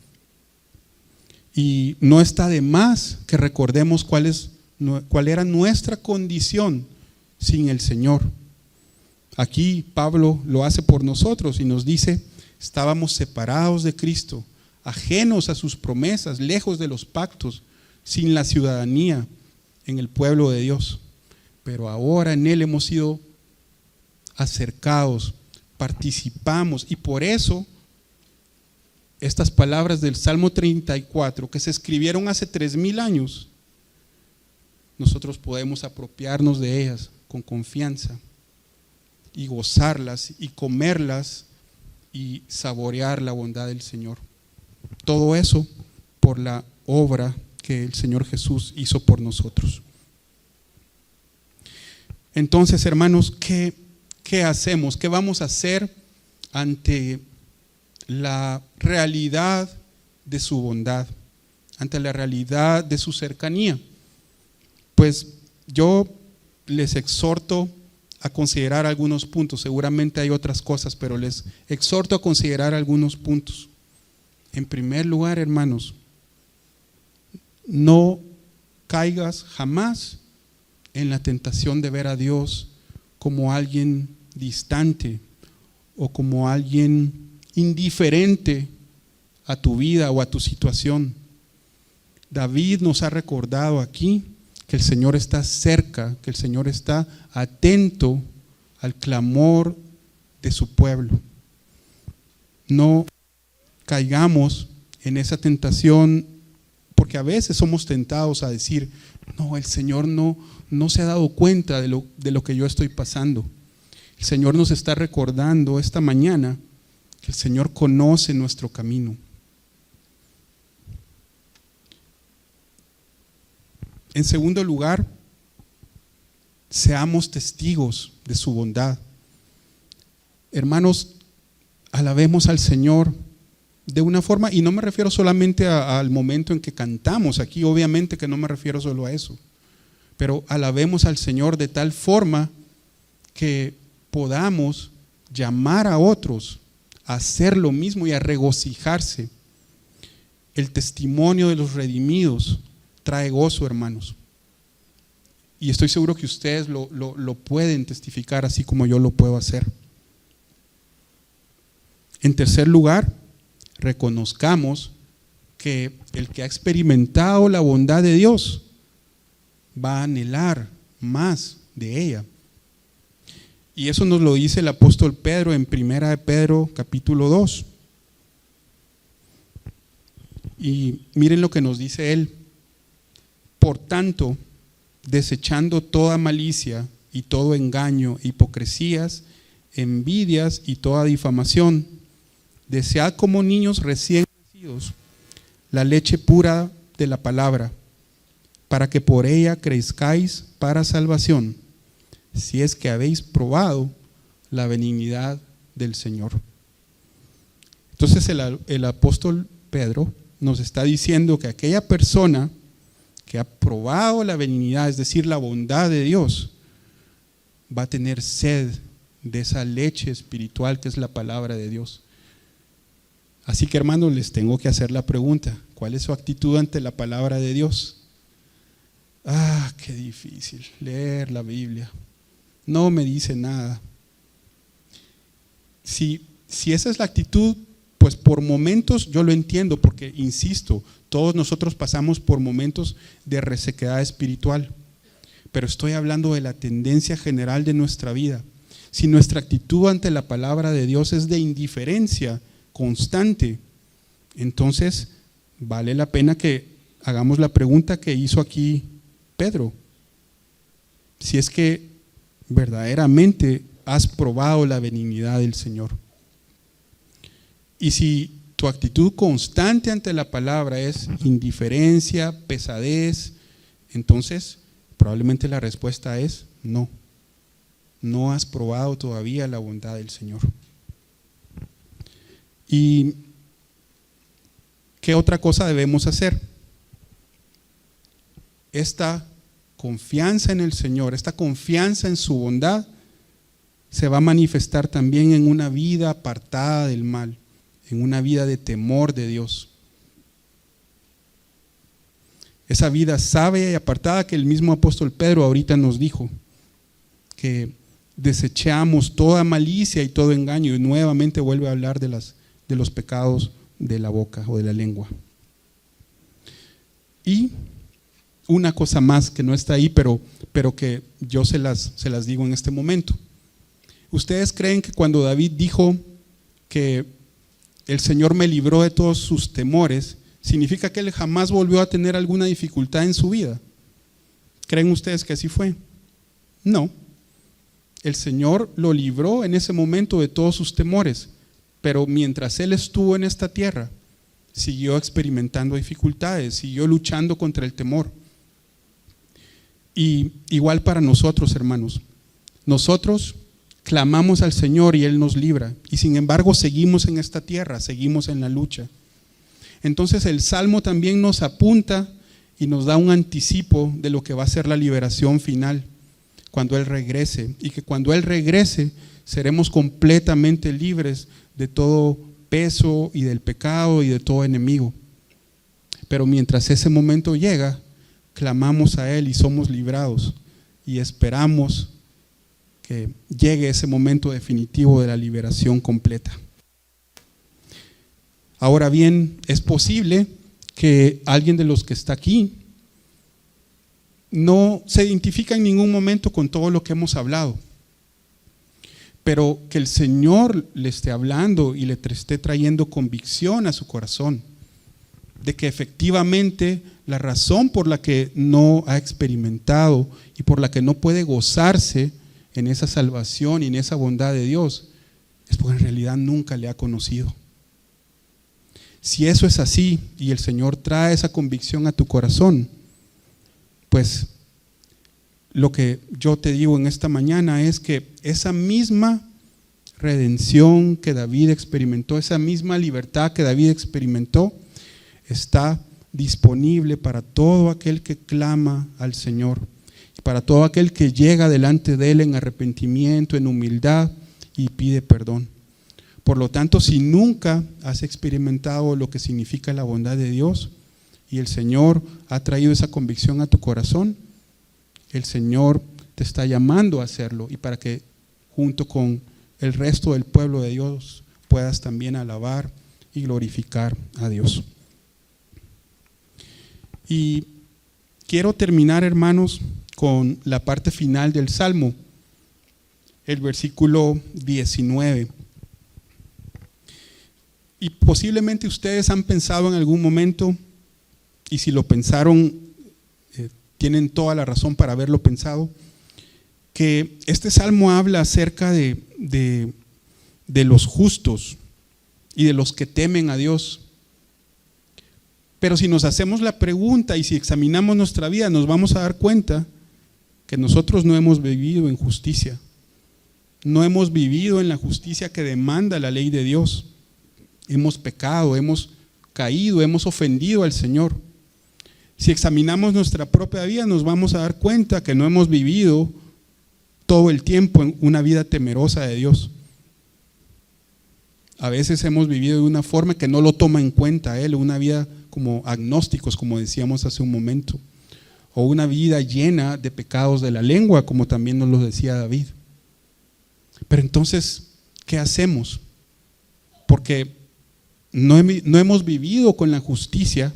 Y no está de más que recordemos cuál era nuestra condición sin el Señor. Aquí Pablo lo hace por nosotros y nos dice, estábamos separados de Cristo, ajenos a sus promesas, lejos de los pactos, sin la ciudadanía en el pueblo de Dios. Pero ahora en Él hemos sido acercados, participamos, y por eso estas palabras del Salmo 34 que se escribieron hace 3000 años, nosotros podemos apropiarnos de ellas con confianza. y gozarlas y comerlas y saborear la bondad del Señor. Todo eso por la obra que el Señor Jesús hizo por nosotros. Entonces, hermanos, ¿qué hacemos? ¿Qué vamos a hacer ante la realidad de su bondad, ante la realidad de su cercanía? Pues yo les exhorto a considerar algunos puntos. Seguramente hay otras cosas, pero les exhorto a considerar algunos puntos. En primer lugar, hermanos, no caigas jamás en la tentación de ver a Dios como alguien distante o como alguien indiferente a tu vida o a tu situación. David nos ha recordado aquí que el Señor está cerca, que el Señor está atento al clamor de su pueblo. No caigamos en esa tentación, porque a veces somos tentados a decir, no, el Señor no se ha dado cuenta de lo que yo estoy pasando. El Señor nos está recordando esta mañana que el Señor conoce nuestro camino. En segundo lugar, seamos testigos de su bondad. Hermanos, alabemos al Señor de una forma, y no me refiero solamente al momento en que cantamos aquí, obviamente que no me refiero solo a eso, pero alabemos al Señor de tal forma que podamos llamar a otros a hacer lo mismo y a regocijarse. El testimonio de los redimidos trae gozo, hermanos. Y estoy seguro que ustedes lo pueden testificar así como yo lo puedo hacer. En tercer lugar, reconozcamos que el que ha experimentado la bondad de Dios va a anhelar más de ella. Y eso nos lo dice el apóstol Pedro en 1 de Pedro capítulo 2. Y miren lo que nos dice él. Por tanto, desechando toda malicia y todo engaño, hipocresías, envidias y toda difamación, desead como niños recién nacidos la leche pura de la palabra, para que por ella crezcáis para salvación, si es que habéis probado la benignidad del Señor. Entonces el apóstol Pedro nos está diciendo que aquella persona que ha probado la benignidad, es decir, la bondad de Dios, va a tener sed de esa leche espiritual que es la palabra de Dios. Así que, hermanos, les tengo que hacer la pregunta: ¿cuál es su actitud ante la palabra de Dios? Qué difícil leer la Biblia, no me dice nada. Si esa es la actitud, pues por momentos yo lo entiendo, porque insisto, todos nosotros pasamos por momentos de resequedad espiritual, pero estoy hablando de la tendencia general de nuestra vida. Si nuestra actitud ante la palabra de Dios es de indiferencia constante, entonces vale la pena que hagamos la pregunta que hizo aquí Pedro: si es que verdaderamente has probado la benignidad del Señor. Y si tu actitud constante ante la palabra es indiferencia, pesadez, entonces probablemente la respuesta es no. No has probado todavía la bondad del Señor. ¿Y qué otra cosa debemos hacer? Esta confianza en el Señor, esta confianza en su bondad, se va a manifestar también en una vida apartada del mal, en una vida de temor de Dios. Esa vida sabia y apartada que el mismo apóstol Pedro ahorita nos dijo, que desechamos toda malicia y todo engaño, y nuevamente vuelve a hablar de los pecados de la boca o de la lengua. Y una cosa más que no está ahí, pero que yo se las digo en este momento. ¿Ustedes creen que cuando David dijo que el Señor me libró de todos sus temores, significa que él jamás volvió a tener alguna dificultad en su vida? ¿Creen ustedes que así fue? No. el Señor lo libró en ese momento de todos sus temores, pero mientras Él estuvo en esta tierra, siguió experimentando dificultades, siguió luchando contra el temor. Y igual para nosotros, hermanos, nosotros clamamos al Señor y Él nos libra, y sin embargo seguimos en esta tierra, seguimos en la lucha. Entonces el Salmo también nos apunta y nos da un anticipo de lo que va a ser la liberación final cuando Él regrese, y que cuando Él regrese seremos completamente libres de todo peso y del pecado y de todo enemigo. Pero mientras ese momento llega, clamamos a Él y somos librados, y esperamos que llegue ese momento definitivo de la liberación completa. Ahora bien, es posible que alguien de los que está aquí no se identifica en ningún momento con todo lo que hemos hablado, pero que el Señor le esté hablando y le esté trayendo convicción a su corazón de que efectivamente la razón por la que no ha experimentado y por la que no puede gozarse en esa salvación y en esa bondad de Dios es porque en realidad nunca le ha conocido. Si eso es así y el Señor trae esa convicción a tu corazón, pues lo que yo te digo en esta mañana es que esa misma redención que David experimentó, esa misma libertad que David experimentó, está disponible para todo aquel que clama al Señor, para todo aquel que llega delante de Él en arrepentimiento, en humildad y pide perdón. Por lo tanto, si nunca has experimentado lo que significa la bondad de Dios y el Señor ha traído esa convicción a tu corazón, el Señor te está llamando a hacerlo, y para que junto con el resto del pueblo de Dios puedas también alabar y glorificar a Dios. Y quiero terminar, hermanos, con la parte final del Salmo, el versículo 19. Y posiblemente ustedes han pensado en algún momento, y si lo pensaron, tienen toda la razón para haberlo pensado, que este Salmo habla acerca de los justos y de los que temen a Dios. Pero si nos hacemos la pregunta y si examinamos nuestra vida, nos vamos a dar cuenta que nosotros no hemos vivido en justicia. No hemos vivido en la justicia que demanda la ley de Dios. Hemos pecado, hemos caído, hemos ofendido al Señor. Si examinamos nuestra propia vida, nos vamos a dar cuenta que no hemos vivido todo el tiempo en una vida temerosa de Dios. A veces hemos vivido de una forma que no lo toma en cuenta Él, una vida como agnósticos, como decíamos hace un momento, o una vida llena de pecados de la lengua, como también nos lo decía David. Pero entonces, ¿qué hacemos? Porque no hemos vivido con la justicia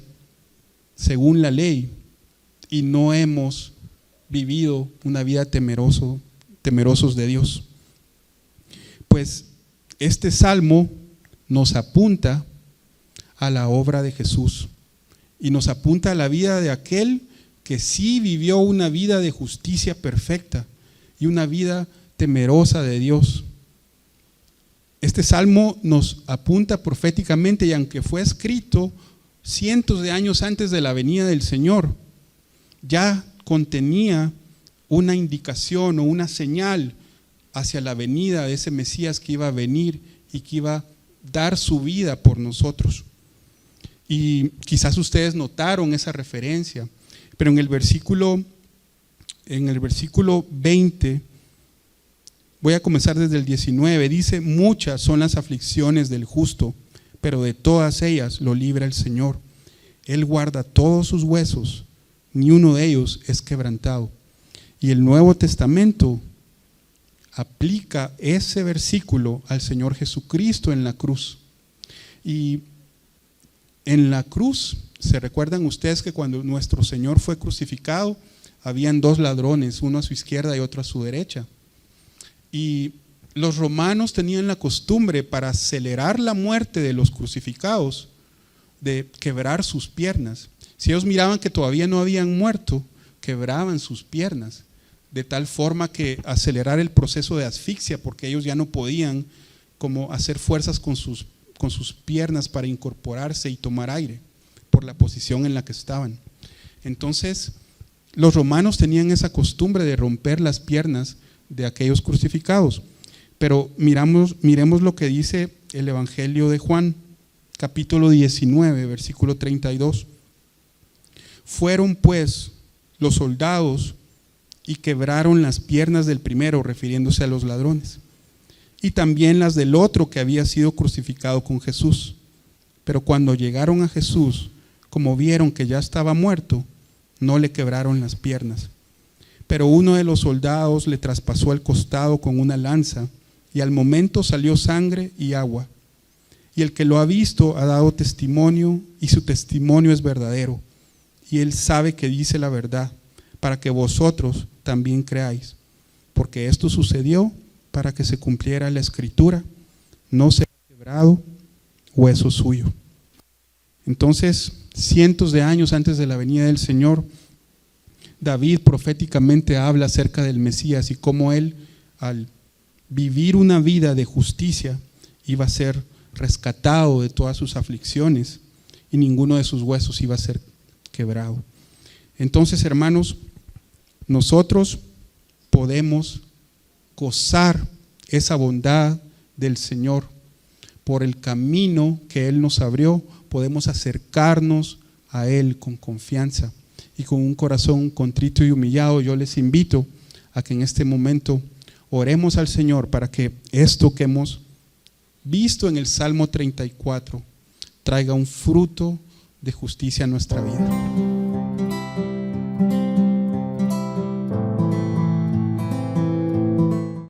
según la ley y no hemos vivido una vida temerosos de Dios. Pues este salmo nos apunta a la obra de Jesús y nos apunta a la vida de aquel que sí vivió una vida de justicia perfecta y una vida temerosa de Dios. Este salmo nos apunta proféticamente, y aunque fue escrito cientos de años antes de la venida del Señor, ya contenía una indicación o una señal hacia la venida de ese Mesías que iba a venir y que iba a dar su vida por nosotros. Y quizás ustedes notaron esa referencia, pero en el versículo 20, voy a comenzar desde el 19, dice: muchas son las aflicciones del justo, pero de todas ellas lo libra el Señor. Él guarda todos sus huesos, ni uno de ellos es quebrantado. Y el Nuevo Testamento aplica ese versículo al Señor Jesucristo en la cruz. Y en la cruz, ¿se recuerdan ustedes que cuando nuestro Señor fue crucificado, habían dos ladrones, uno a su izquierda y otro a su derecha? Y los romanos tenían la costumbre, para acelerar la muerte de los crucificados, de quebrar sus piernas. Si ellos miraban que todavía no habían muerto, quebraban sus piernas, de tal forma que acelerar el proceso de asfixia, porque ellos ya no podían como hacer fuerzas con sus piernas para incorporarse y tomar aire por la posición en la que estaban. Entonces, los romanos tenían esa costumbre de romper las piernas de aquellos crucificados. Pero miremos lo que dice el Evangelio de Juan, capítulo 19, versículo 32. Fueron pues los soldados y quebraron las piernas del primero, refiriéndose a los ladrones, y también las del otro que había sido crucificado con Jesús. Pero cuando llegaron a Jesús, como vieron que ya estaba muerto, no le quebraron las piernas. Pero uno de los soldados le traspasó el costado con una lanza, y al momento salió sangre y agua. Y el que lo ha visto ha dado testimonio, y su testimonio es verdadero. Y él sabe que dice la verdad, para que vosotros también creáis. Porque esto sucedió para que se cumpliera la escritura: no será quebrado hueso suyo. Entonces, cientos de años antes de la venida del Señor, David proféticamente habla acerca del Mesías y cómo él, al vivir una vida de justicia, iba a ser rescatado de todas sus aflicciones y ninguno de sus huesos iba a ser quebrado. Entonces, hermanos, nosotros podemos gozar esa bondad del Señor por el camino que Él nos abrió. Podemos acercarnos a Él con confianza y con un corazón contrito y humillado. Yo les invito a que en este momento oremos al Señor para que esto que hemos visto en el Salmo 34 traiga un fruto de justicia a nuestra vida.